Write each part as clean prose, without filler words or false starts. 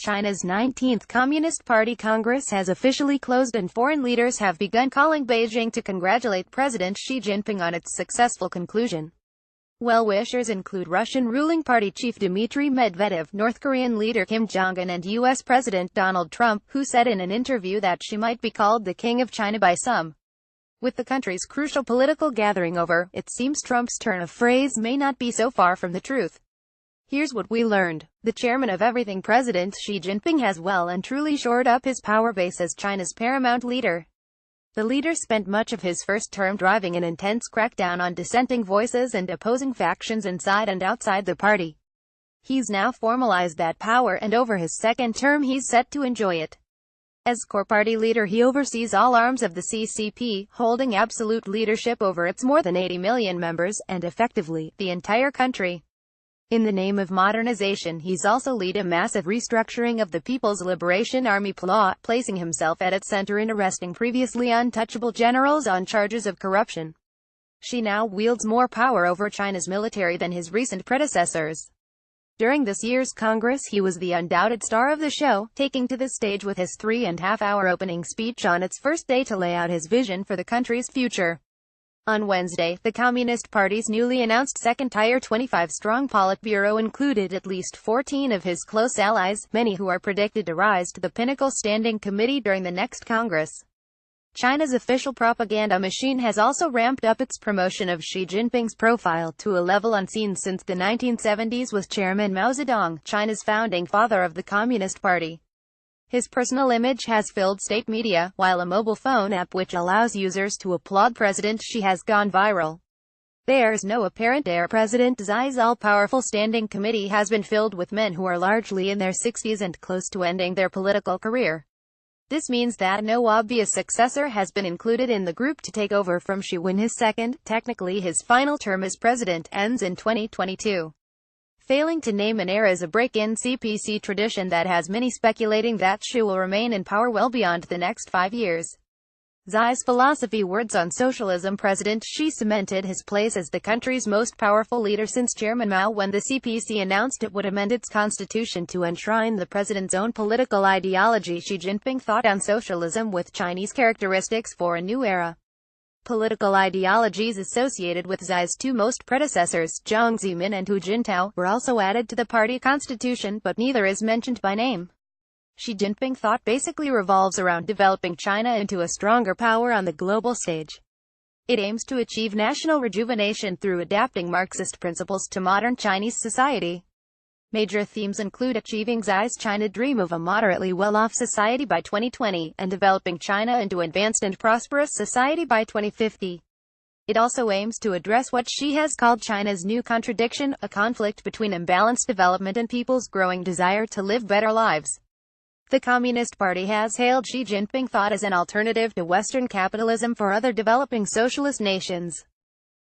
China's 19th Communist Party Congress has officially closed and foreign leaders have begun calling Beijing to congratulate President Xi Jinping on its successful conclusion. Well-wishers include Russian ruling party chief Dmitry Medvedev, North Korean leader Kim Jong-un and U.S. President Donald Trump, who said in an interview that Xi might be called the King of China by some. With the country's crucial political gathering over, it seems Trump's turn of phrase may not be so far from the truth. Here's what we learned. The chairman of everything, President Xi Jinping, has well and truly shored up his power base as China's paramount leader. The leader spent much of his first term driving an intense crackdown on dissenting voices and opposing factions inside and outside the party. He's now formalized that power, and over his second term he's set to enjoy it. As core party leader, he oversees all arms of the CCP, holding absolute leadership over its more than 80 million members, and effectively, the entire country. In the name of modernization, he's also led a massive restructuring of the People's Liberation Army (PLA), placing himself at its center in arresting previously untouchable generals on charges of corruption. Xi now wields more power over China's military than his recent predecessors. During this year's Congress, he was the undoubted star of the show, taking to the stage with his 3.5-hour opening speech on its first day to lay out his vision for the country's future. On Wednesday, the Communist Party's newly announced second-tier 25-strong Politburo included at least 14 of his close allies, many who are predicted to rise to the pinnacle standing committee during the next Congress. China's official propaganda machine has also ramped up its promotion of Xi Jinping's profile to a level unseen since the 1970s with Chairman Mao Zedong, China's founding father of the Communist Party. His personal image has filled state media, while a mobile phone app which allows users to applaud President Xi has gone viral. There's no apparent heir. President Xi's all-powerful standing committee has been filled with men who are largely in their 60s and close to ending their political career. This means that no obvious successor has been included in the group to take over from Xi when his second, technically his final term as president, ends in 2022. Failing to name an heir is a break in CPC tradition that has many speculating that Xi will remain in power well beyond the next 5 years. Xi's philosophy words on socialism. President Xi cemented his place as the country's most powerful leader since Chairman Mao when the CPC announced it would amend its constitution to enshrine the president's own political ideology. Xi Jinping thought on socialism with Chinese characteristics for a new era. Political ideologies associated with Xi's two most predecessors, Jiang Zemin and Hu Jintao, were also added to the party constitution, but neither is mentioned by name. Xi Jinping thought basically revolves around developing China into a stronger power on the global stage. It aims to achieve national rejuvenation through adapting Marxist principles to modern Chinese society. Major themes include achieving Xi's China dream of a moderately well-off society by 2020, and developing China into an advanced and prosperous society by 2050. It also aims to address what Xi has called China's new contradiction, a conflict between imbalanced development and people's growing desire to live better lives. The Communist Party has hailed Xi Jinping thought as an alternative to Western capitalism for other developing socialist nations.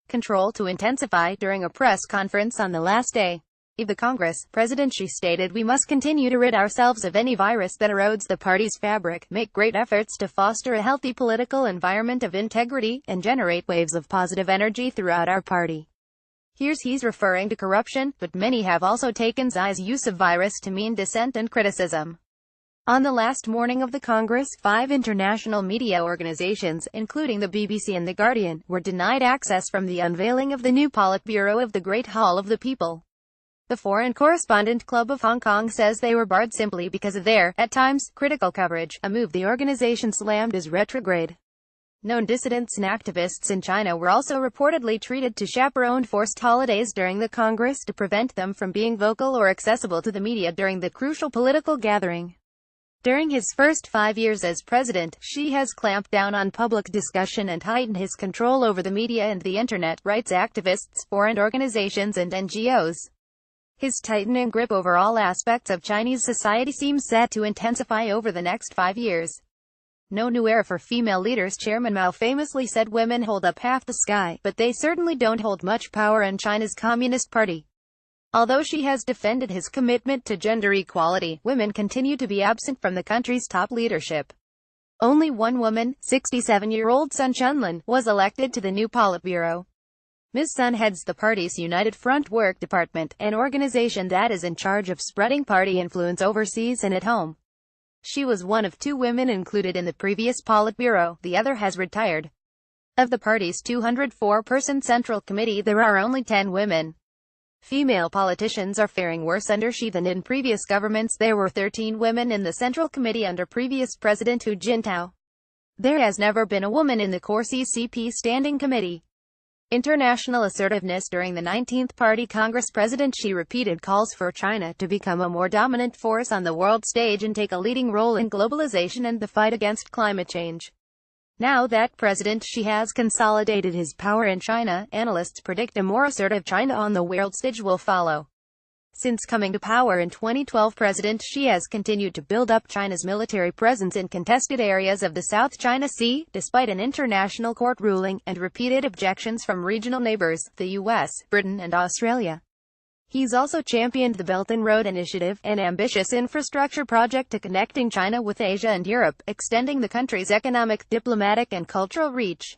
Control to intensify. During a press conference on the last day of the Congress, President Xi stated, "We must continue to rid ourselves of any virus that erodes the party's fabric, make great efforts to foster a healthy political environment of integrity, and generate waves of positive energy throughout our party." He's referring to corruption, but many have also taken Xi's use of virus to mean dissent and criticism. On the last morning of the Congress, 5 international media organizations, including the BBC and The Guardian, were denied access from the unveiling of the new Politburo of the Great Hall of the People. The Foreign Correspondent Club of Hong Kong says they were barred simply because of their, at times, critical coverage, a move the organization slammed as retrograde. Known dissidents and activists in China were also reportedly treated to chaperoned forced holidays during the Congress to prevent them from being vocal or accessible to the media during the crucial political gathering. During his first 5 years as president, Xi has clamped down on public discussion and heightened his control over the media and the internet, rights activists, foreign organizations and NGOs. His tightening grip over all aspects of Chinese society seems set to intensify over the next 5 years. No new era for female leaders. Chairman Mao famously said women hold up half the sky, but they certainly don't hold much power in China's Communist Party. Although Xi has defended his commitment to gender equality, women continue to be absent from the country's top leadership. Only one woman, 67-year-old Sun Chunlin, was elected to the new Politburo. Ms. Sun heads the party's United Front Work Department, an organization that is in charge of spreading party influence overseas and at home. She was one of 2 women included in the previous Politburo, the other has retired. Of the party's 204-person Central Committee, there are only 10 women. Female politicians are faring worse under Xi than in previous governments. There were 13 women in the Central Committee under previous President Hu Jintao. There has never been a woman in the core CCP Standing Committee. International assertiveness. During the 19th Party Congress, President Xi repeated calls for China to become a more dominant force on the world stage and take a leading role in globalization and the fight against climate change. Now that President Xi has consolidated his power in China, analysts predict a more assertive China on the world stage will follow. Since coming to power in 2012, President Xi has continued to build up China's military presence in contested areas of the South China Sea, despite an international court ruling, and repeated objections from regional neighbors, the US, Britain and Australia. He's also championed the Belt and Road Initiative, an ambitious infrastructure project to connecting China with Asia and Europe, extending the country's economic, diplomatic and cultural reach.